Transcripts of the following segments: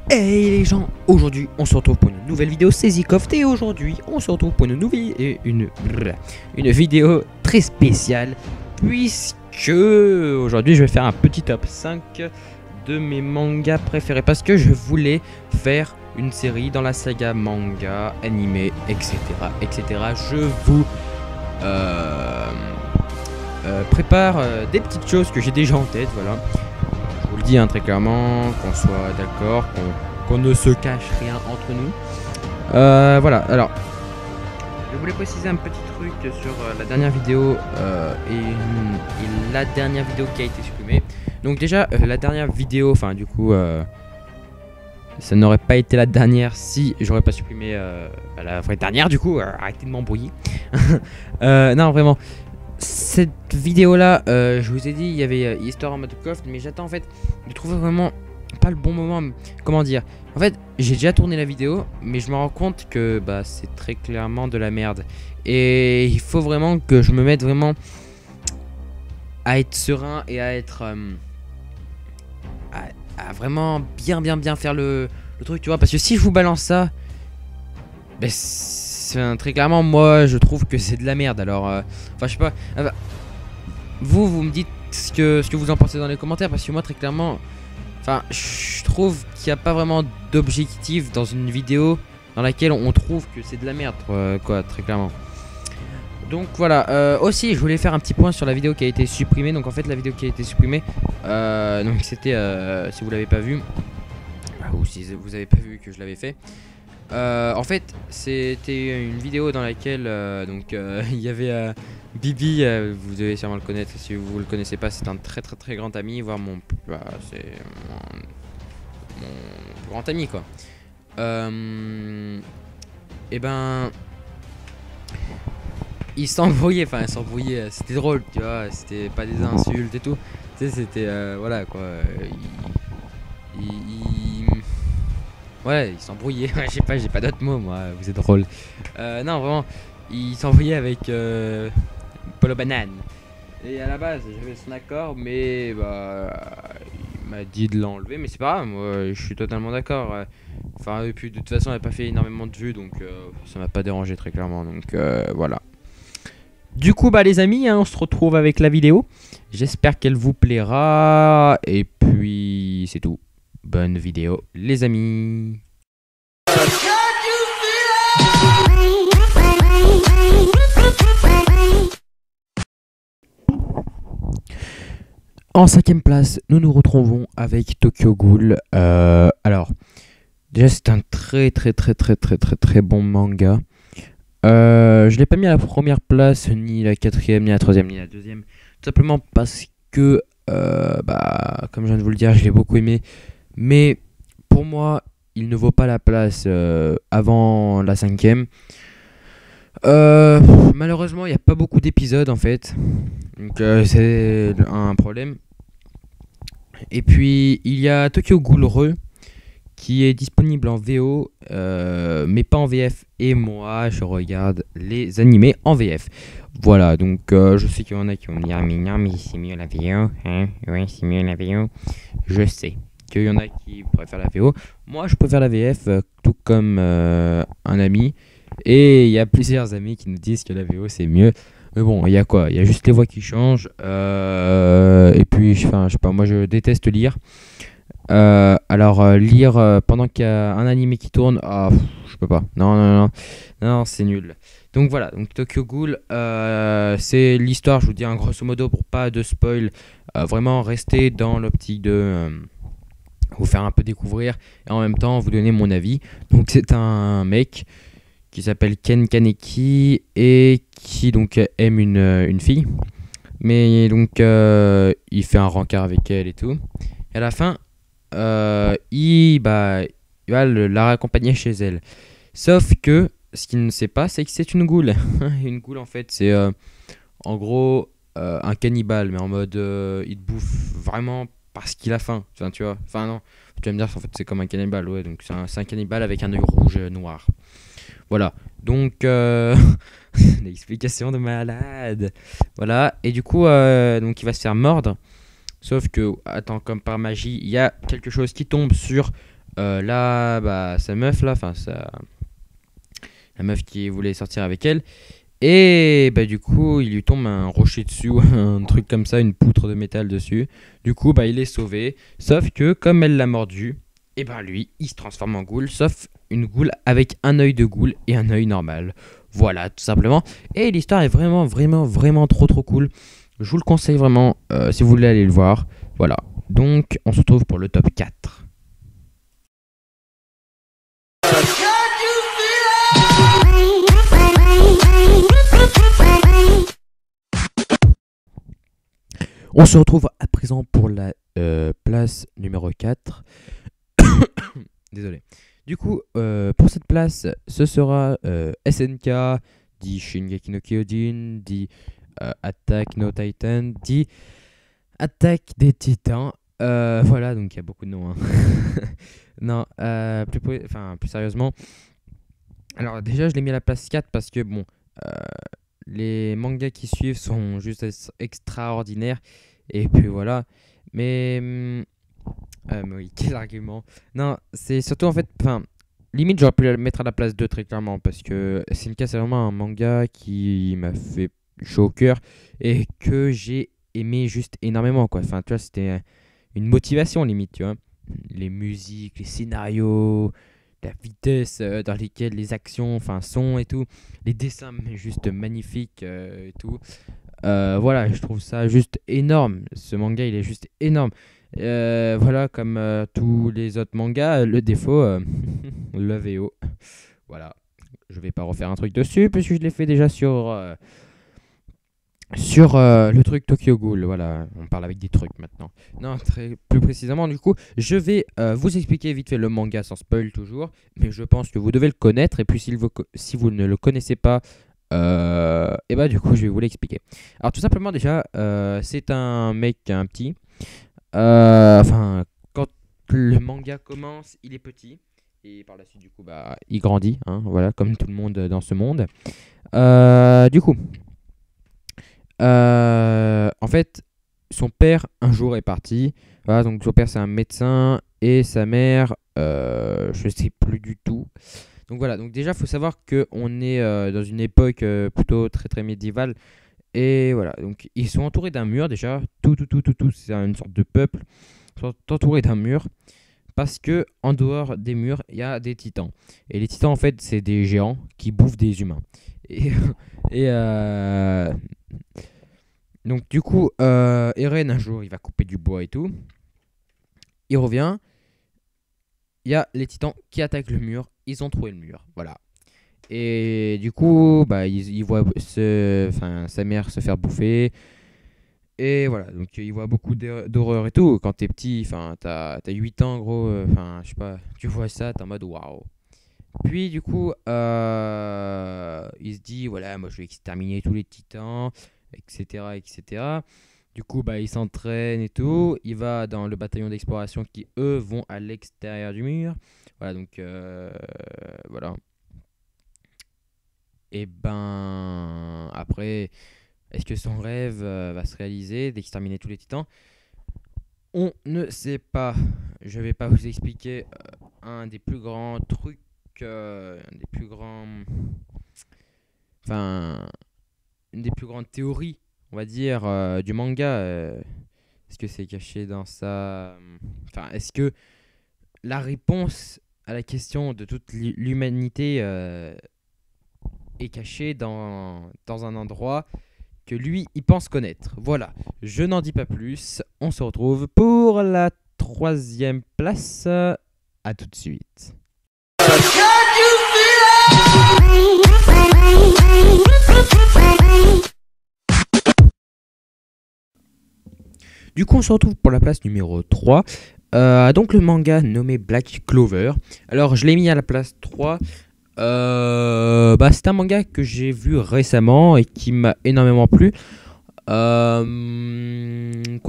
Hey les gens, aujourd'hui on se retrouve pour une nouvelle vidéo Saisycoft et aujourd'hui on se retrouve pour une nouvelle une vidéo très spéciale puisque aujourd'hui je vais faire un petit top 5 de mes mangas préférés parce que je voulais faire une série dans la saga manga, animé, etc. etc. Je vous prépare des petites choses que j'ai déjà en tête, voilà. Je vous le dis très clairement, qu'on soit d'accord, qu'on ne se cache rien entre nous. Voilà, alors, je voulais préciser un petit truc sur la dernière vidéo et la dernière vidéo qui a été supprimée. Donc déjà, la dernière vidéo, enfin du coup, ça n'aurait pas été la dernière si j'aurais pas supprimé la vraie dernière, du coup, arrêtez de m'embrouiller. Non, vraiment. Cette vidéo là, je vous ai dit, il y avait Histoire en mode coffre, mais j'attends en fait de trouver vraiment pas le bon moment. Comment dire? En fait, j'ai déjà tourné la vidéo, mais je me rends compte que bah c'est très clairement de la merde. Et il faut vraiment que je me mette vraiment à être serein et à être à vraiment bien faire le truc, tu vois. Parce que si je vous balance ça, bah, très clairement, moi je trouve que c'est de la merde. Alors, enfin, je sais pas. Vous me dites ce que vous en pensez dans les commentaires. Parce que moi, très clairement, enfin, je trouve qu'il n'y a pas vraiment d'objectif dans une vidéo dans laquelle on trouve que c'est de la merde, quoi, très clairement. Donc voilà. Aussi, je voulais faire un petit point sur la vidéo qui a été supprimée. Donc en fait, la vidéo qui a été supprimée, donc c'était, si vous l'avez pas vu, ou si vous avez pas vu que je l'avais fait. En fait, c'était une vidéo dans laquelle il y avait Bibi, vous devez sûrement le connaître. Si vous le connaissez pas, c'est un très grand ami, voire c'est mon plus grand ami, quoi. Et ben, il s'embrouillait, c'était drôle, tu vois, c'était pas des insultes et tout, tu sais, c'était voilà quoi. Ouais, il s'embrouillait. Je sais pas, j'ai pas d'autres mots, moi. Vous êtes drôle. Non, vraiment, il s'embrouillait avec Polo Banane. Et à la base, j'avais son accord, mais bah, il m'a dit de l'enlever. Mais c'est pas grave, moi, je suis totalement d'accord. Enfin, et puis de toute façon, elle a pas fait énormément de vues, donc ça m'a pas dérangé très clairement. Donc voilà. Du coup, bah les amis, on se retrouve avec la vidéo. J'espère qu'elle vous plaira. Et puis, c'est tout. Bonne vidéo, les amis. En 5ème place, nous nous retrouvons avec Tokyo Ghoul. Alors, déjà c'est un très bon manga. Je l'ai pas mis à la première place, ni la 4ème, ni la 3ème, ni la 2ème. Tout simplement parce que, bah, comme je viens de vous le dire, je l'ai beaucoup aimé. Mais pour moi, il ne vaut pas la place avant la 5ème. Malheureusement, il n'y a pas beaucoup d'épisodes en fait. Donc c'est un problème. Et puis, il y a Tokyo Ghoul Re qui est disponible en VO, mais pas en VF. Et moi, je regarde les animés en VF. Voilà, donc je sais qu'il y en a qui vont me dire, mais non, mais c'est mieux la VO. Hein, ouais, c'est mieux la VO. Je sais qu'il y en a qui préfèrent la VO. Moi, je préfère la VF, tout comme un ami. Et il y a plusieurs amis qui nous disent que la VO c'est mieux. Mais bon, il y a quoi? Il y a juste les voix qui changent. Et puis, je sais pas, moi je déteste lire. Alors, lire pendant qu'il y a un animé qui tourne, je peux pas. Non, c'est nul. Donc voilà, donc Tokyo Ghoul, c'est l'histoire, je vous dis grosso modo pour pas de spoil. Vraiment rester dans l'optique de vous faire un peu découvrir et en même temps vous donner mon avis. Donc c'est un mec qui s'appelle Ken Kaneki et qui donc aime une fille. Mais donc il fait un rencard avec elle et tout. Et à la fin, il va la raccompagner chez elle. Sauf que ce qu'il ne sait pas, c'est que c'est une goule. Une goule en fait, c'est en gros un cannibale, mais en mode il te bouffe vraiment parce qu'il a faim. Enfin, tu vois. Enfin non, tu vas me dire en fait c'est comme un cannibale, ouais. Donc c'est un cannibale avec un œil rouge noir. Voilà, donc l'explication de malade. Voilà, et du coup, donc il va se faire mordre. Sauf que, attends, comme par magie, il y a quelque chose qui tombe sur là, bah, sa meuf, là, enfin, la meuf qui voulait sortir avec elle. Et bah, du coup, il lui tombe un rocher dessus, ou un truc comme ça, une poutre de métal dessus. Du coup, bah, il est sauvé. Sauf que, comme elle l'a mordu, et ben lui, il se transforme en ghoul, sauf une ghoul avec un œil de ghoul et un œil normal. Voilà, tout simplement. Et l'histoire est vraiment, vraiment, vraiment trop, trop cool. Je vous le conseille vraiment si vous voulez aller le voir. Voilà. Donc, on se retrouve pour le top 4. On se retrouve à présent pour la place numéro 4. Désolé. Du coup, pour cette place, ce sera SNK, dit Shingeki no Kyojin, dit Attack no Titan, dit Attaque des Titans. Voilà, donc il y a beaucoup de noms, hein. Non, plus sérieusement. Alors déjà, je l'ai mis à la place 4 parce que, bon, les mangas qui suivent sont juste extraordinaires. Et puis voilà. Mais oui, quel argument. Non, c'est surtout en fait, enfin, limite j'aurais pu la mettre à la place 2 très clairement parce que SNK c'est vraiment un manga qui m'a fait chaud au cœur et que j'ai aimé juste énormément quoi. Enfin, tu vois, c'était une motivation limite, tu vois. Les musiques, les scénarios, la vitesse dans lesquelles les actions, enfin, sont et tout, les dessins mais juste magnifiques et tout. Voilà, je trouve ça juste énorme. Ce manga, il est juste énorme. Voilà, comme tous les autres mangas, le défaut, le VO. Voilà, je vais pas refaire un truc dessus puisque je l'ai fait déjà sur le truc Tokyo Ghoul. Voilà, on parle avec des trucs maintenant. Non, très plus précisément, du coup, je vais vous expliquer vite fait le manga sans spoil toujours, mais je pense que vous devez le connaître et puis si vous ne le connaissez pas, et bah du coup, je vais vous l'expliquer. Alors tout simplement déjà, c'est un mec, un petit. Enfin, quand le manga commence, il est petit. Et par la suite, du coup, bah, il grandit. Hein, voilà, comme tout le monde dans ce monde. Du coup, en fait, son père, un jour, est parti. Voilà, donc son père, c'est un médecin. Et sa mère, je sais plus du tout. Donc voilà, donc déjà, il faut savoir qu'on est dans une époque plutôt très très médiévale. Et voilà, donc ils sont entourés d'un mur déjà. Tout, c'est une sorte de peuple. Ils sont entourés d'un mur. Parce que en dehors des murs, il y a des titans. Et les titans, en fait, c'est des géants qui bouffent des humains. Et, et donc, du coup, Eren, un jour, il va couper du bois et tout. Il revient. Il y a les titans qui attaquent le mur. Ils ont trouvé le mur. Voilà. Et du coup, bah, il voit sa mère se faire bouffer. Et voilà, donc il voit beaucoup d'horreur et tout. Quand t'es petit, enfin, t'as 8 ans, gros, enfin, je sais pas, tu vois ça, t'es en mode waouh. Puis du coup, il se dit, voilà, moi je vais exterminer tous les titans, etc., etc. Du coup, bah, il s'entraîne et tout. Il va dans le bataillon d'exploration qui, eux, vont à l'extérieur du mur. Voilà, donc, voilà. Et ben, après, est-ce que son rêve va se réaliser d'exterminer tous les titans? On ne sait pas. Je vais pas vous expliquer un des plus grands trucs, un des plus grands, enfin, une des plus grandes théories, on va dire, du manga. Est-ce que c'est caché dans ça? Enfin, est-ce que la réponse à la question de toute l'humanité est cachée dans un endroit que lui, il pense connaître. Voilà, je n'en dis pas plus. On se retrouve pour la troisième place. À tout de suite. Du coup, on se retrouve pour la place numéro 3. Donc le manga nommé Black Clover. Alors, je l'ai mis à la place 3. Bah, c'est un manga que j'ai vu récemment et qui m'a énormément plu. Quoi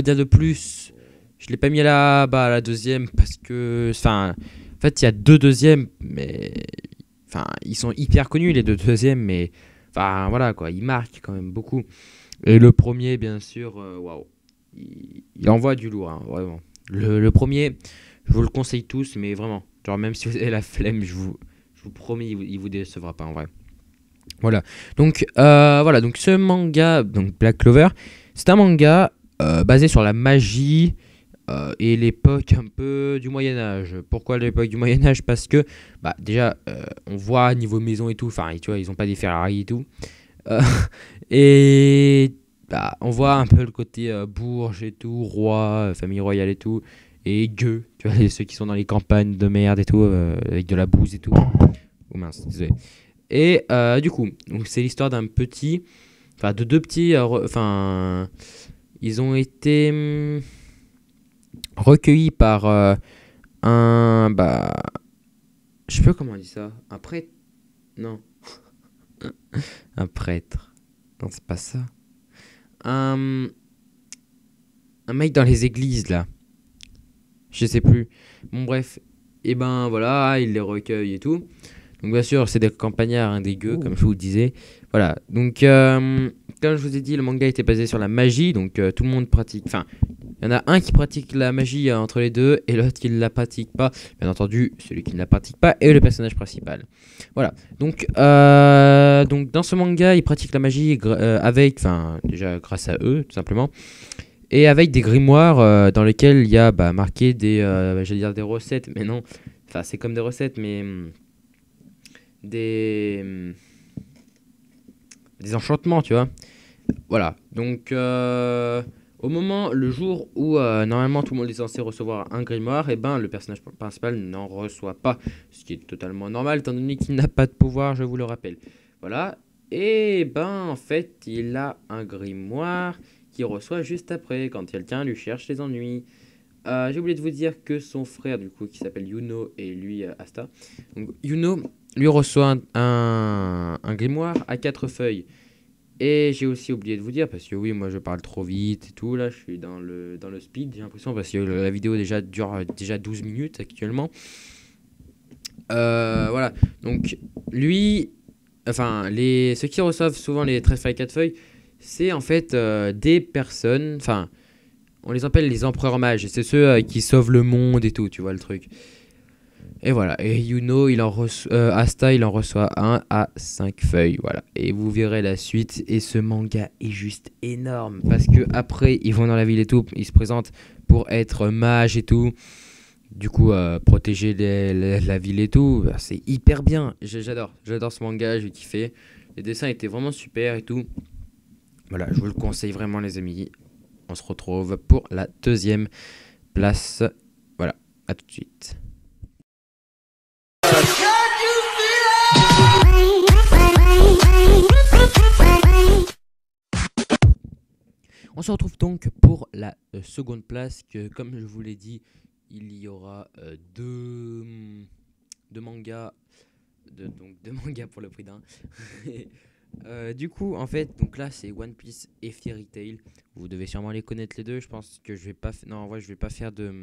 dire de plus? Je l'ai pas mis à la deuxième parce que, enfin, en fait, il y a deux deuxièmes, mais enfin, ils sont hyper connus les deux deuxièmes, mais enfin, voilà quoi, ils marquent quand même beaucoup. Et le premier, bien sûr, waouh, il envoie du lourd, hein, vraiment. Le premier, Je vous le conseille tous, mais vraiment. Genre, même si vous avez la flemme, je vous promets, il vous décevra pas en vrai. Voilà. Donc ce manga, donc Black Clover, c'est un manga basé sur la magie et l'époque un peu du Moyen Âge. Pourquoi l'époque du Moyen Âge? Parce que bah déjà on voit niveau maison et tout, enfin tu vois ils ont pas des Ferrari et tout. Euh, et bah, on voit un peu le côté bourge et tout, roi, famille royale et tout, et gueux, tu vois ceux qui sont dans les campagnes de merde et tout, avec de la bouse et tout. Oh mince, désolé. Et du coup, donc c'est l'histoire d'un petit, enfin de deux petits, enfin ils ont été recueillis par bah, je sais pas comment on dit ça, un prêtre, non, un prêtre, non c'est pas ça, un, un mec dans les églises là, je sais plus. Bon bref, et ben voilà, il les recueille et tout. Donc bien sûr, c'est des campagnards, hein, des gueux, comme je vous le disais. Voilà, donc comme je vous ai dit, le manga était basé sur la magie, donc tout le monde pratique. Enfin, il y en a un qui pratique la magie entre les deux et l'autre qui ne la pratique pas. Bien entendu, celui qui ne la pratique pas est le personnage principal. Voilà, donc dans ce manga, il pratique la magie avec, enfin déjà grâce à eux, tout simplement. Et avec des grimoires dans lesquels il y a bah, marqué j'allais dire des recettes, mais non. Enfin, c'est comme des recettes, mais des enchantements, tu vois. Voilà. Donc, le jour où normalement tout le monde est censé recevoir un grimoire, et ben le personnage principal n'en reçoit pas, ce qui est totalement normal étant donné qu'il n'a pas de pouvoir, je vous le rappelle. Voilà. Et ben en fait, il a un grimoire qu'il reçoit juste après, quand quelqu'un lui cherche les ennuis. J'ai oublié de vous dire que son frère, du coup, qui s'appelle Yuno, et lui, Asta. Donc, Yuno, lui reçoit un grimoire à 4 feuilles. Et j'ai aussi oublié de vous dire, parce que oui, moi je parle trop vite et tout, là, je suis dans le speed, j'ai l'impression, parce que la vidéo déjà dure déjà 12 minutes actuellement. Voilà, donc lui, enfin, ceux qui reçoivent souvent les 13 feuilles à 4 feuilles, c'est en fait des personnes, enfin, on les appelle les empereurs mages, c'est ceux qui sauvent le monde et tout, tu vois le truc. Et voilà, et Yuno, Asta, il en reçoit 1 à 5 feuilles, voilà. Et vous verrez la suite, et ce manga est juste énorme, parce que après ils vont dans la ville et tout, ils se présentent pour être mages et tout. Du coup, protéger la ville et tout, bah, c'est hyper bien, j'adore ce manga, j'ai kiffé. Les dessins étaient vraiment super et tout. Voilà, je vous le conseille vraiment les amis. On se retrouve pour la deuxième place. Voilà, à tout de suite. On se retrouve donc pour la seconde place, que comme je vous l'ai dit, il y aura deux mangas, donc deux mangas pour le prix d'un. Du coup, en fait, donc là c'est One Piece et Fairy Tail. Vous devez sûrement les connaître les deux. Je pense que je vais pas, non en vrai je vais pas faire de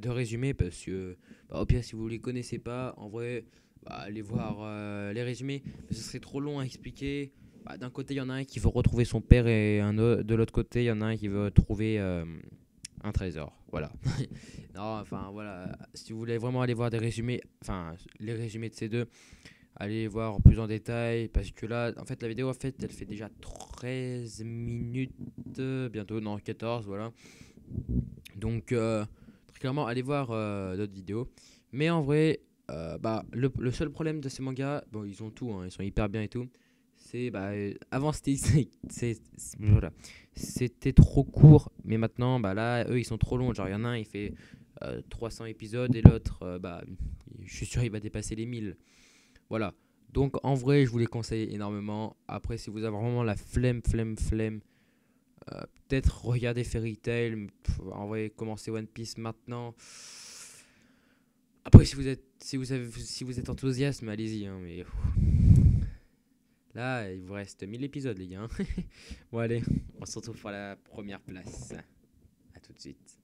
résumé parce que bah, au pire si vous les connaissez pas, en vrai, bah, allez voir les résumés. Ce serait trop long à expliquer. Bah, d'un côté il y en a un qui veut retrouver son père et de l'autre côté il y en a un qui veut trouver un trésor. Voilà. Non, enfin voilà. Si vous voulez vraiment aller voir des résumés, enfin les résumés de ces deux, allez voir plus en détail parce que là, en fait, la vidéo en fait, elle fait déjà 13 minutes, bientôt, non 14, voilà. Donc très clairement, allez voir d'autres vidéos. Mais en vrai, bah le seul problème de ces mangas, bon ils ont tout, hein, ils sont hyper bien et tout. C'est bah avant voilà. C'était trop court, mais maintenant bah là eux ils sont trop longs. Genre il y en a un il fait 300 épisodes et l'autre bah je suis sûr il va dépasser les 1000. Voilà. Donc en vrai je vous les conseille énormément. Après si vous avez vraiment la flemme, peut-être regarder Fairy Tail. En vrai commencez One Piece maintenant. Après si vous êtes enthousiaste, allez-y hein, mais là, il vous reste 1000 épisodes, les gars. Bon, allez, on se retrouve pour la première place. A tout de suite.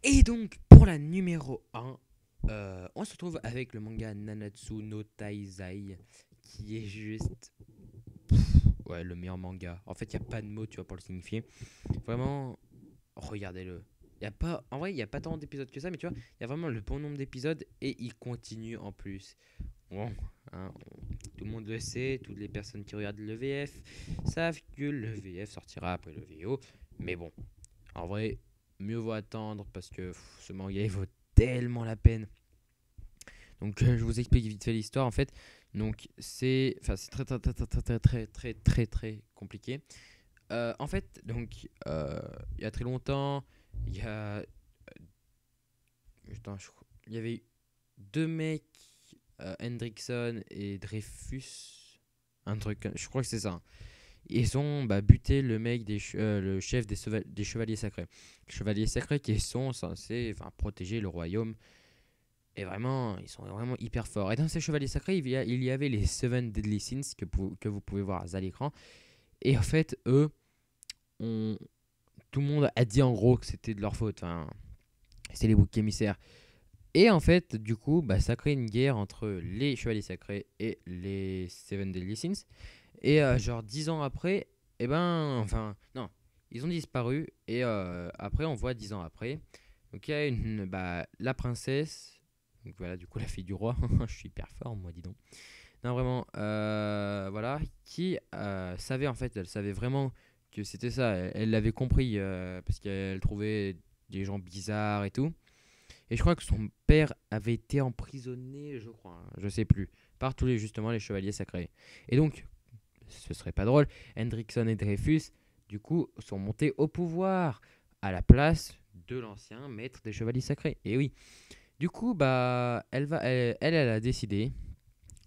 Et donc, pour la numéro 1, On se retrouve avec le manga Nanatsu no Taizai, qui est juste ouais, le meilleur manga. En fait, il n'y a pas de mots, tu vois, pour le signifier. Vraiment, regardez-le. Y a pas, en vrai, il n'y a pas tant d'épisodes que ça, mais tu vois, il y a vraiment le bon nombre d'épisodes et il continue en plus. Bon, hein, tout le monde le sait, toutes les personnes qui regardent le VF savent que le VF sortira après le VO. Mais bon, en vrai, mieux vaut attendre parce que ce manga il vaut tellement la peine. Donc je vous explique vite fait l'histoire en fait. Donc c'est très compliqué. En fait, donc il y a très longtemps, il y a il y avait deux mecs, Hendrickson et Dreyfus, un truc, je crois que c'est ça. Hein. Ils ont buté le mec le chef des chevaliers sacrés. Les chevaliers sacrés qui sont censés protéger le royaume. Et vraiment, ils sont vraiment hyper forts. Et dans ces chevaliers sacrés, il y avait les Seven Deadly Sins que vous pouvez voir à l'écran. Et en fait, eux, tout le monde a dit en gros que c'était de leur faute. Enfin, c'était les boucs émissaires. Et en fait, du coup, ça crée une guerre entre les chevaliers sacrés et les Seven Deadly Sins. Et genre 10 ans après, non, ils ont disparu. Et après, on voit 10 ans après. Donc il y a la princesse. Donc voilà, du coup, la fille du roi. Je suis hyper fort, moi, dis donc. Non, vraiment, voilà, qui savait, en fait, elle savait vraiment que c'était ça. Elle l'avait compris, parce qu'elle trouvait des gens bizarres et tout. Et je crois que son père avait été emprisonné, je crois, hein, je sais plus, par tous les chevaliers sacrés. Et donc, ce serait pas drôle, Hendrickson et Dreyfus, du coup, sont montés au pouvoir, à la place de l'ancien maître des chevaliers sacrés. Et oui. Du coup, elle a décidé,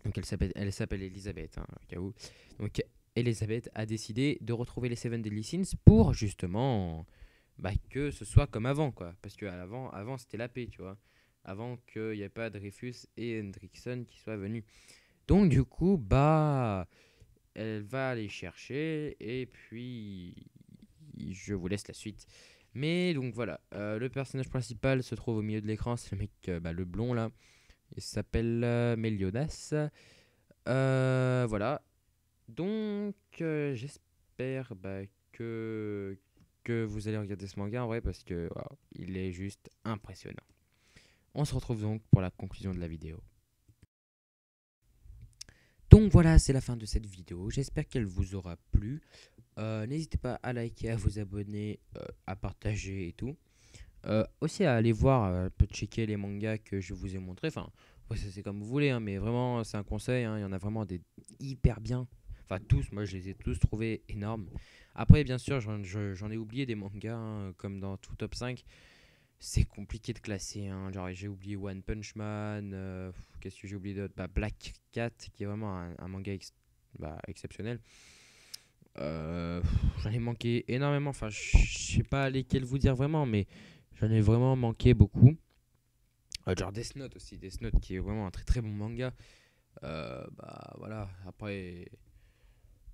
donc elle s'appelle Elisabeth, hein, au cas où. Donc Elisabeth a décidé de retrouver les Seven Deadly Sins pour justement que ce soit comme avant, quoi. Parce que avant c'était la paix, tu vois. Avant qu'il n'y ait pas Dreyfus et Hendrickson qui soient venus. Donc du coup, elle va aller chercher et puis je vous laisse la suite. Mais donc voilà, le personnage principal se trouve au milieu de l'écran, c'est le mec, le blond là, il s'appelle Meliodas. Voilà, donc j'espère que vous allez regarder ce manga en vrai parce que wow, il est juste impressionnant. On se retrouve donc pour la conclusion de la vidéo. Donc voilà, c'est la fin de cette vidéo, j'espère qu'elle vous aura plu. N'hésitez pas à liker, à vous abonner, à partager et tout. Aussi à aller voir, checker les mangas que je vous ai montrés. Enfin, c'est comme vous voulez, hein, mais vraiment c'est un conseil. Hein, il y en a vraiment des hyper bien. Enfin tous, moi je les ai tous trouvés énormes. Après bien sûr j'en ai oublié des mangas, hein, comme dans tout top 5. C'est compliqué de classer. Hein, genre j'ai oublié One Punch Man. Qu'est-ce que j'ai oublié d'autre? Black Cat qui est vraiment un manga exceptionnel. J'en ai manqué énormément, enfin je sais pas lesquels vous dire vraiment, mais j'en ai vraiment manqué beaucoup. Genre Death Note aussi, Death Note qui est vraiment un très bon manga. Voilà, après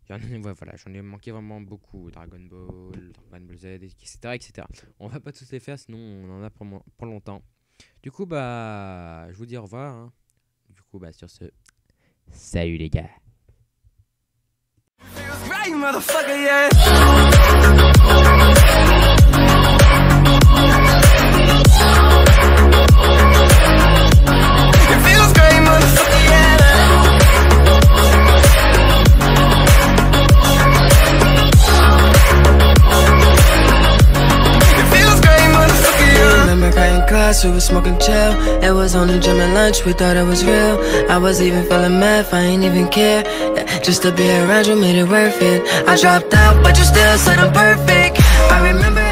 j'en ai manqué vraiment beaucoup. Dragon Ball Z, etc. On va pas tous les faire, sinon on en a pour longtemps. Du coup je vous dis au revoir, hein. Du coup sur ce, salut les gars. Right, motherfucker, yeah. It feels great, motherfucker, yeah. It feels great, motherfucker, yeah. Remember cutting class, we was smoking chill. It was on the gym and lunch, we thought it was real. I was even feeling mad, I ain't even care. Just to be around you made it worth it. I dropped out, but you still said I'm perfect. I remember